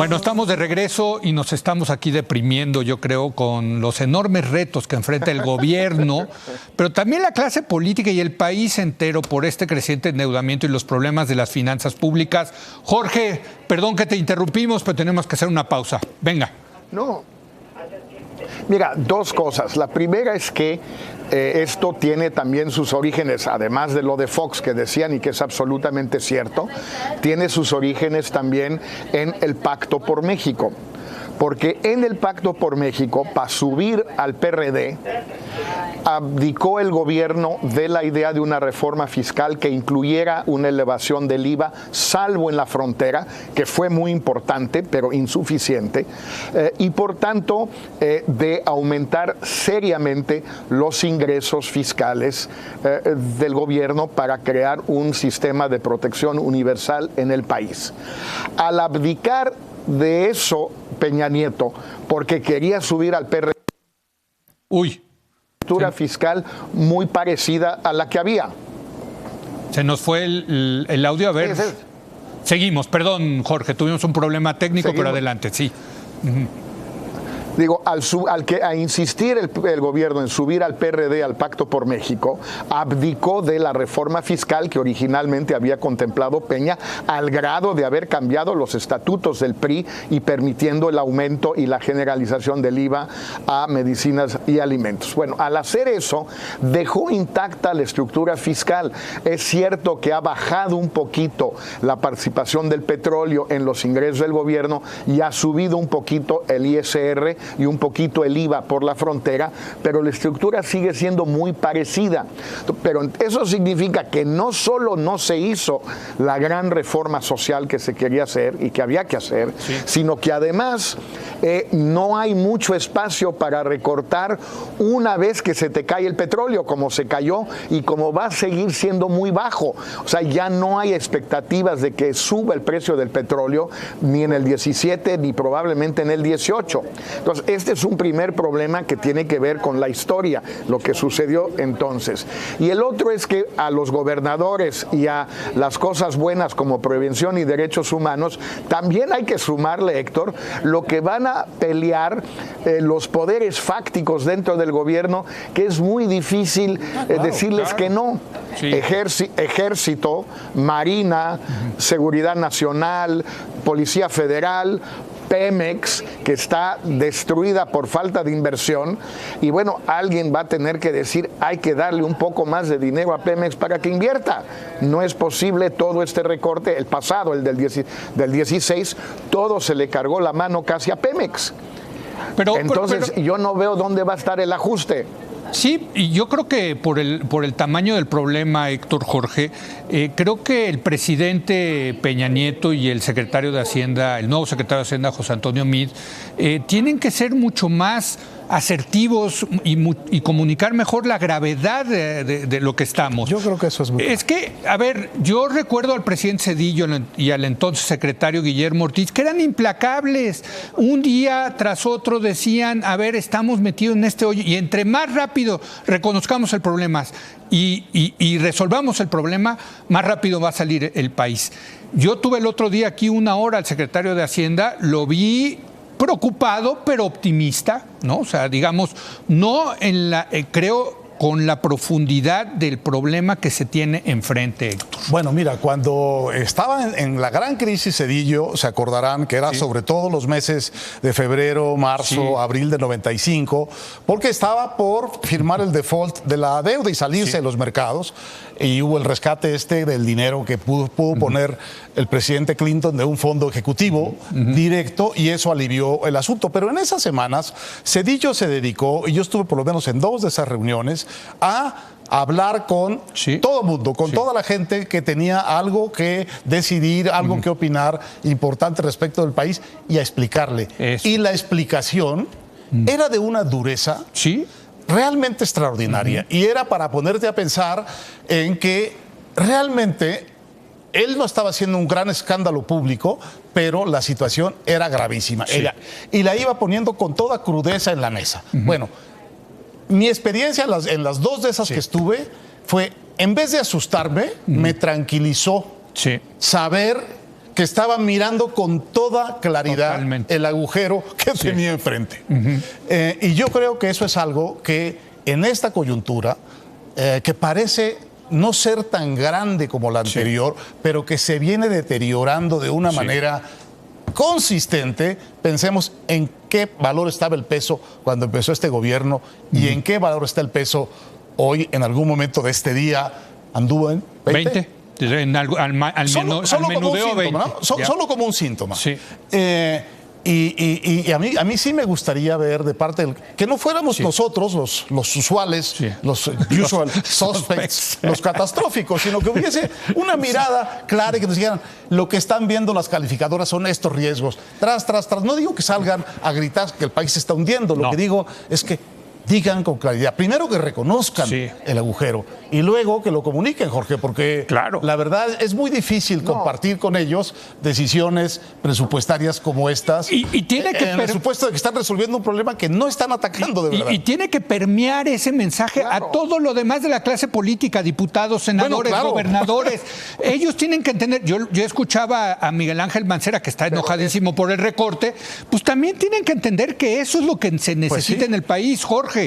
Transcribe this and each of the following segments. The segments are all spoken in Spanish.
Bueno, estamos de regreso y nos estamos aquí deprimiendo, yo creo, con los enormes retos que enfrenta el gobierno, pero también la clase política y el país entero por este creciente endeudamiento y los problemas de las finanzas públicas. Jorge, perdón que te interrumpimos, pero tenemos que hacer una pausa. Venga. No. Mira, dos cosas. La primera es que esto tiene también sus orígenes, además de lo de Fox que decían y que es absolutamente cierto, tiene sus orígenes también en el Pacto por México. Porque en el Pacto por México, para subir al PRD, abdicó el gobierno de la idea de una reforma fiscal que incluyera una elevación del IVA, salvo en la frontera, que fue muy importante, pero insuficiente, y por tanto de aumentar seriamente los ingresos fiscales del gobierno para crear un sistema de protección universal en el país. Al abdicar de eso, Peña Nieto, porque quería subir al PRD estructura fiscal muy parecida a la que había. Se nos fue el audio, a ver. Sí. Seguimos, perdón, Jorge, tuvimos un problema técnico, pero adelante, sí. Digo, a insistir el gobierno en subir al PRD al Pacto por México, abdicó de la reforma fiscal que originalmente había contemplado Peña, al grado de haber cambiado los estatutos del PRI y permitiendo el aumento y la generalización del IVA a medicinas y alimentos. Bueno, al hacer eso, dejó intacta la estructura fiscal. Es cierto que ha bajado un poquito la participación del petróleo en los ingresos del gobierno y ha subido un poquito el ISR y un poquito el IVA por la frontera, pero la estructura sigue siendo muy parecida. Pero eso significa que no solo no se hizo la gran reforma social que se quería hacer y que había que hacer, sino que además no hay mucho espacio para recortar una vez que se te cae el petróleo, como se cayó y como va a seguir siendo muy bajo. O sea, ya no hay expectativas de que suba el precio del petróleo ni en el 17 ni probablemente en el 18. Entonces, este es un primer problema que tiene que ver con la historia, lo que sucedió entonces. Y el otro es que a los gobernadores y a las cosas buenas como prevención y derechos humanos, también hay que sumarle, Héctor, lo que van a pelear los poderes fácticos dentro del gobierno, que es muy difícil decirles que no. Sí. Ejército, Marina, Seguridad Nacional, Policía Federal, Pemex, que está destruida por falta de inversión, y bueno, alguien va a tener que decir, hay que darle un poco más de dinero a Pemex para que invierta. No es posible todo este recorte, el pasado, el del 16, todo se le cargó la mano casi a Pemex. Entonces, yo no veo dónde va a estar el ajuste. Sí, y yo creo que por el tamaño del problema, Héctor, Jorge, creo que el presidente Peña Nieto y el secretario de Hacienda, el nuevo secretario de Hacienda, José Antonio Meade, tienen que ser mucho más asertivos y comunicar mejor la gravedad de lo que estamos. Yo creo que eso es muy Es que, a ver, yo recuerdo al presidente Zedillo y al entonces secretario Guillermo Ortiz, que eran implacables. Un día tras otro decían, a ver, estamos metidos en este hoyo, y entre más rápido reconozcamos el problema y resolvamos el problema, más rápido va a salir el país. Yo tuve el otro día aquí 1 hora al secretario de Hacienda, lo vi preocupado, pero optimista, ¿no? O sea, digamos, no creo con la profundidad del problema que se tiene enfrente, Héctor. Bueno, mira, cuando estaba en la gran crisis Zedillo, se acordarán que era sobre todo los meses de febrero, marzo, abril de 95, porque estaba por firmar el default de la deuda y salirse de los mercados, y hubo el rescate del dinero que pudo poner el presidente Clinton de un fondo ejecutivo directo, y eso alivió el asunto. Pero en esas semanas, Zedillo se dedicó, y yo estuve por lo menos en 2 de esas reuniones, a hablar con todo el mundo, con toda la gente que tenía algo que decidir, algo que opinar importante respecto del país, y a explicarle. Y la explicación era de una dureza realmente extraordinaria. Y era para ponerte a pensar en que realmente él no estaba haciendo un gran escándalo público, pero la situación era gravísima. Y la iba poniendo con toda crudeza en la mesa. Bueno, mi experiencia en las 2 de esas que estuve fue, en vez de asustarme, me tranquilizó saber que estaba mirando con toda claridad Totalmente. el agujero que tenía enfrente. Y yo creo que eso es algo que en esta coyuntura, que parece no ser tan grande como la anterior, pero que se viene deteriorando de una manera consistente. Pensemos en qué valor estaba el peso cuando empezó este gobierno y en qué valor está el peso hoy. En algún momento de este día anduvo en 20. Al menudeo 20. ¿No? Solo como un síntoma. Sí. Y a mí sí me gustaría ver de parte del... Que no fuéramos nosotros los usuales, los usual suspects, los catastróficos, sino que hubiese una mirada clara y que nos dijeran, lo que están viendo las calificadoras son estos riesgos. Tras. No digo que salgan a gritar que el país se está hundiendo, lo que digo es que digan con claridad, primero que reconozcan el agujero y luego que lo comuniquen, Jorge, porque la verdad es muy difícil compartir con ellos decisiones presupuestarias como estas, y tiene que en el supuesto de que están resolviendo un problema que no están atacando de verdad. Y tiene que permear ese mensaje a todo lo demás de la clase política, diputados, senadores, gobernadores. Ellos tienen que entender, yo escuchaba a Miguel Ángel Mancera, que está enojadísimo por el recorte, pues también tienen que entender que eso es lo que se necesita en el país, Jorge.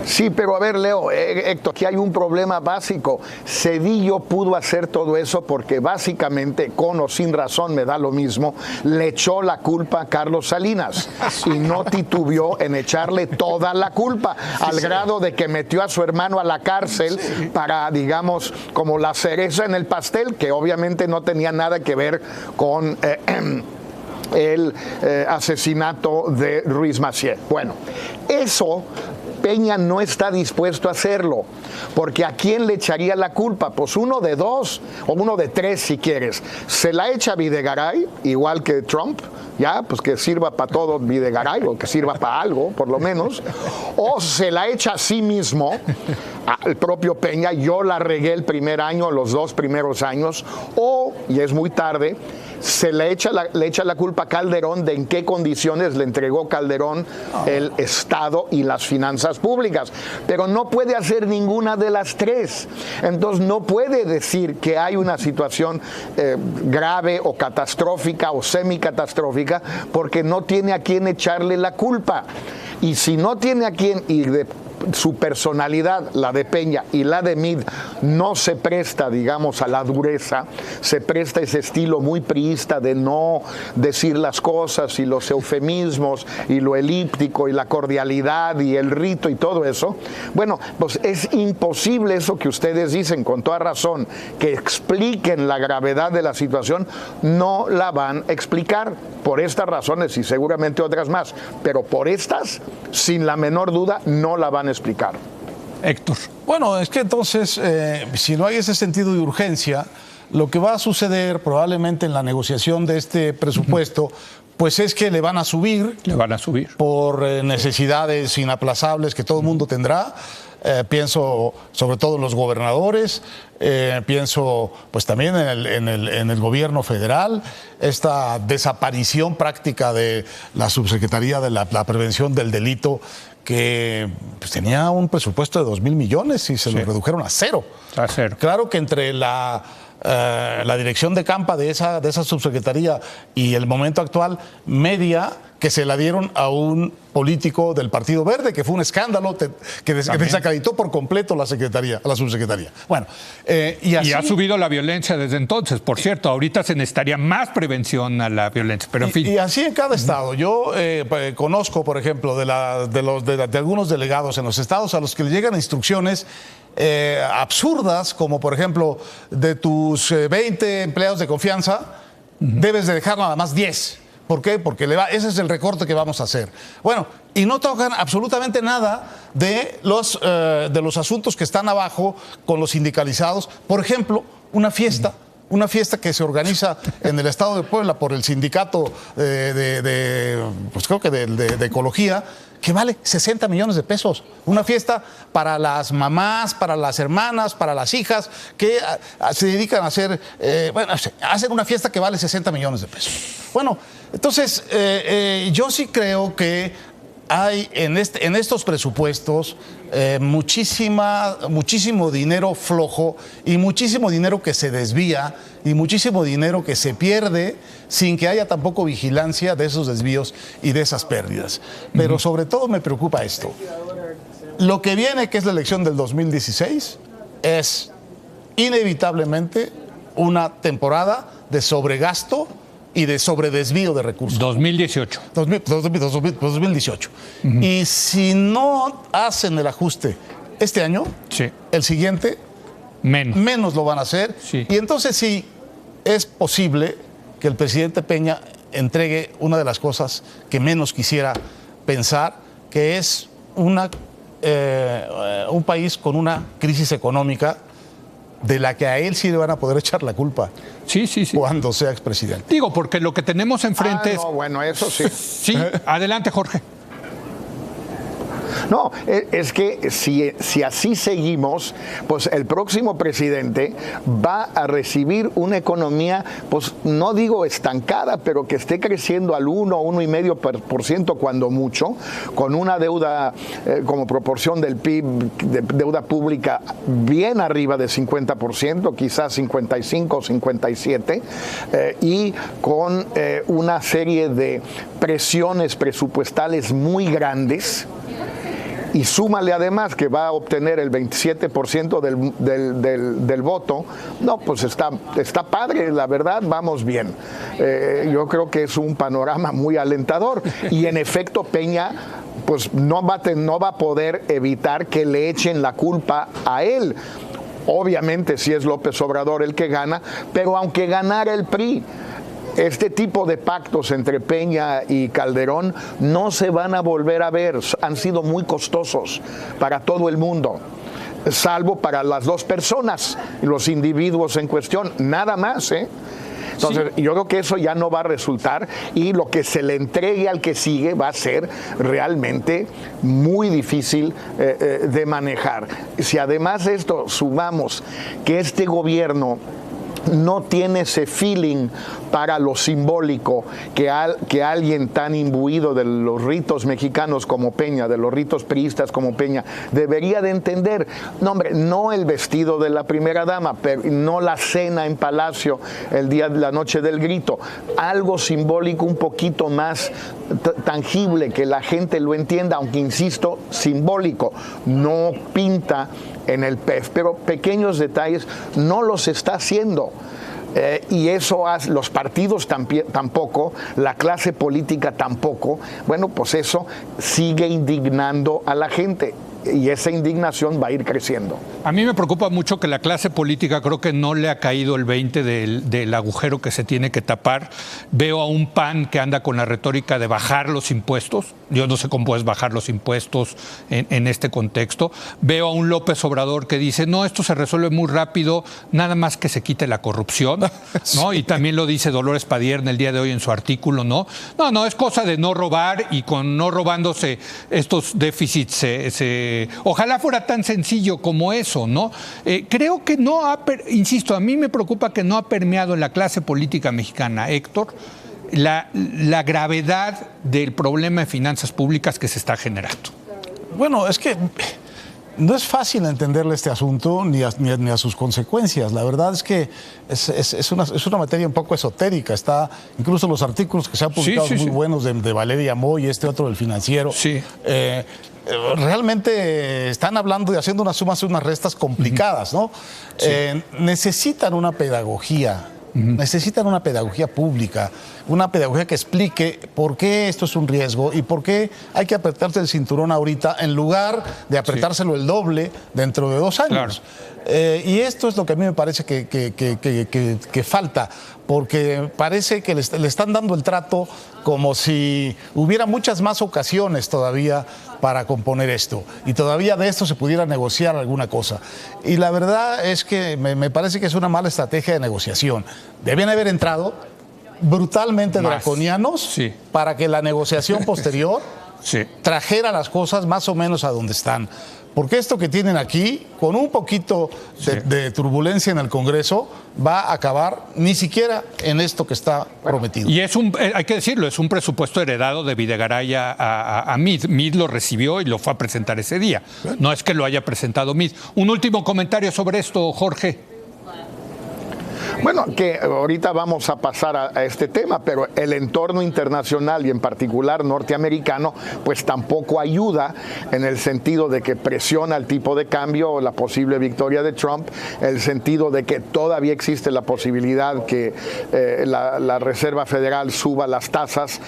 Sí, pero a ver, Leo, Héctor, aquí hay un problema básico. Zedillo pudo hacer todo eso porque básicamente, con o sin razón, me da lo mismo, le echó la culpa a Carlos Salinas y no titubeó en echarle toda la culpa, al grado de que metió a su hermano a la cárcel para, digamos, como la cereza en el pastel, que obviamente no tenía nada que ver con... el asesinato de Ruiz Massieu. Bueno, eso Peña no está dispuesto a hacerlo, porque ¿a quién le echaría la culpa? Pues uno de dos, o uno de tres si quieres. Se la echa a Videgaray, igual que Trump, ya, pues que sirva para todo Videgaray, o que sirva para algo, por lo menos, o se la echa a sí mismo, al propio Peña, yo la regué el primer año, los 2 primeros años, o, y es muy tarde, se le echa la culpa a Calderón de en qué condiciones le entregó Calderón el Estado y las finanzas públicas, pero no puede hacer ninguna de las tres. Entonces no puede decir que hay una situación grave o catastrófica o semicatastrófica porque no tiene a quién echarle la culpa. Y si no tiene a quién, y su personalidad, la de Peña y la de Mid, no se presta, digamos, a la dureza, se presta ese estilo muy priista de no decir las cosas y los eufemismos y lo elíptico y la cordialidad y el rito y todo eso. Bueno, pues es imposible eso que ustedes dicen con toda razón, que expliquen la gravedad de la situación, no la van a explicar por estas razones y seguramente otras más, pero por estas, sin la menor duda, no la van a explicar. Héctor. Bueno, es que entonces, si no hay ese sentido de urgencia, lo que va a suceder probablemente en la negociación de este presupuesto, pues es que le van a subir. Le van a subir. Por necesidades inaplazables que todo el mundo tendrá. Pienso sobre todo en los gobernadores, pienso pues también en el gobierno federal, esta desaparición práctica de la subsecretaría de la prevención del delito, que pues, tenía un presupuesto de 2,000 millones y se lo redujeron a cero. A cero. Claro que entre la dirección de campa de esa subsecretaría y el momento actual, media que se la dieron a un político del Partido Verde, que fue un escándalo, que desacreditó por completo la subsecretaría. Bueno, y ha subido la violencia desde entonces, por cierto. Ahorita se necesitaría más prevención a la violencia, pero en fin. Y así en cada estado. Yo conozco, por ejemplo, de algunos delegados en los estados a los que le llegan instrucciones absurdas, como por ejemplo, de tus 20 empleados de confianza, debes de dejar nada más 10. ¿Por qué? Porque ese es el recorte que vamos a hacer. Bueno, y no tocan absolutamente nada de los asuntos que están abajo con los sindicalizados. Por ejemplo, una fiesta que se organiza en el estado de Puebla por el sindicato pues creo que de ecología, que vale 60 millones de pesos. Una fiesta para las mamás, para las hermanas, para las hijas, que se dedican a hacer, hacen una fiesta que vale 60 millones de pesos. Bueno, entonces yo sí creo que hay en estos presupuestos muchísimo dinero flojo y muchísimo dinero que se desvía y muchísimo dinero que se pierde sin que haya tampoco vigilancia de esos desvíos y de esas pérdidas. Pero sobre todo me preocupa esto. Lo que viene, que es la elección del 2016, es inevitablemente una temporada de sobregasto y de sobredesvío de recursos. 2018. 2018. Y si no hacen el ajuste este año, sí, el siguiente menos lo van a hacer. Sí. Y entonces sí es posible que el presidente Peña entregue una de las cosas que menos quisiera pensar, que es un país con una crisis económica de la que a él sí le van a poder echar la culpa. Sí. Cuando sea expresidente. Digo, porque lo que tenemos enfrente es... No, bueno, eso sí. Sí, adelante, Jorge. No, es que si así seguimos, pues el próximo presidente va a recibir una economía, pues no digo estancada, pero que esté creciendo al 1,5% cuando mucho, con una deuda como proporción del PIB, de deuda pública bien arriba de 50%, quizás 55 o 57, y con una serie de presiones presupuestales muy grandes. Y súmale además que va a obtener el 27% del voto, no, pues está padre, la verdad, vamos bien. Yo creo que es un panorama muy alentador. Y en efecto, Peña pues no va a poder evitar que le echen la culpa a él. Obviamente sí es López Obrador el que gana, pero aunque ganara el PRI, este tipo de pactos entre Peña y Calderón no se van a volver a ver, han sido muy costosos para todo el mundo, salvo para las dos personas, los individuos en cuestión, nada más, ¿eh? Entonces, yo creo que eso ya no va a resultar y lo que se le entregue al que sigue va a ser realmente muy difícil de manejar. Si además de esto sumamos que este gobierno no tiene ese feeling para lo simbólico que alguien tan imbuido de los ritos mexicanos como Peña, de los ritos priistas como Peña, debería de entender. No, hombre, no el vestido de la primera dama, pero no la cena en Palacio el día de la noche del grito. Algo simbólico un poquito más tangible, que la gente lo entienda, aunque insisto, simbólico, no pinta en el PEF, pero pequeños detalles no los está haciendo. Y eso hace, los partidos tampoco, la clase política tampoco. Bueno, pues eso sigue indignando a la gente y esa indignación va a ir creciendo. A mí me preocupa mucho que la clase política creo que no le ha caído el 20 del agujero que se tiene que tapar. Veo a un PAN que anda con la retórica de bajar los impuestos. Yo no sé cómo puedes bajar los impuestos en este contexto. Veo a un López Obrador que dice, no, esto se resuelve muy rápido, nada más que se quite la corrupción, ¿no? Sí. Y también lo dice Dolores Padierna el día de hoy en su artículo, ¿no? No, es cosa de no robar y con no robándose estos déficits ojalá fuera tan sencillo como eso, ¿no? Creo que no insisto, a mí me preocupa que no ha permeado en la clase política mexicana, Héctor, la gravedad del problema de finanzas públicas que se está generando. Bueno, es que no es fácil entenderle este asunto ni a sus consecuencias. La verdad es que es una materia un poco esotérica. Está incluso los artículos que se han publicado muy buenos de Valeria Moy y este otro del Financiero. Sí. Realmente están hablando y haciendo unas sumas y unas restas complicadas, ¿no? Sí. Necesitan una pedagogía. Necesitan una pedagogía pública, una pedagogía que explique por qué esto es un riesgo y por qué hay que apretarse el cinturón ahorita en lugar de apretárselo el doble dentro de 2 años. Claro. Y esto es lo que a mí me parece que falta, porque parece que le están dando el trato como si hubiera muchas más ocasiones todavía para componer esto y todavía de esto se pudiera negociar alguna cosa. Y la verdad es que me parece que es una mala estrategia de negociación. Deben haber entrado brutalmente draconianos para que la negociación posterior trajera las cosas más o menos a donde están. porque esto que tienen aquí, con un poquito de turbulencia en el Congreso, va a acabar ni siquiera en esto que está prometido. Y hay que decirlo, es un presupuesto heredado de Videgaray a Meade. Meade lo recibió y lo fue a presentar ese día. No es que lo haya presentado Meade. Un último comentario sobre esto, Jorge. Bueno, que ahorita vamos a pasar a este tema, pero el entorno internacional y en particular norteamericano, pues tampoco ayuda en el sentido de que presiona el tipo de cambio o la posible victoria de Trump, el sentido de que todavía existe la posibilidad que la Reserva Federal suba las tasas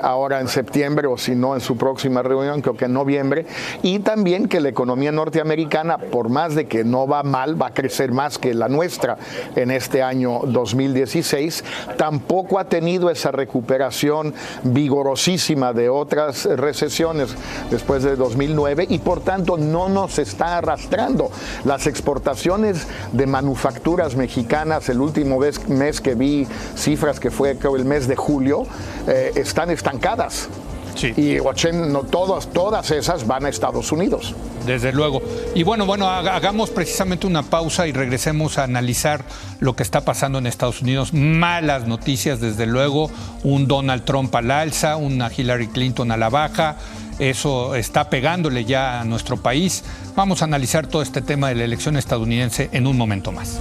ahora en septiembre o si no en su próxima reunión, creo que en noviembre, y también que la economía norteamericana, por más de que no va mal, va a crecer más que la nuestra en este año 2016, tampoco ha tenido esa recuperación vigorosísima de otras recesiones después de 2009 y por tanto no nos está arrastrando. Las exportaciones de manufacturas mexicanas, el último mes que vi cifras que fue creo el mes de julio, están estancadas. Sí. Y todas esas van a Estados Unidos. Desde luego. Y bueno, hagamos precisamente una pausa y regresemos a analizar lo que está pasando en Estados Unidos. Malas noticias, desde luego. Un Donald Trump al alza, una Hillary Clinton a la baja. Eso está pegándole ya a nuestro país. Vamos a analizar todo este tema de la elección estadounidense en un momento más.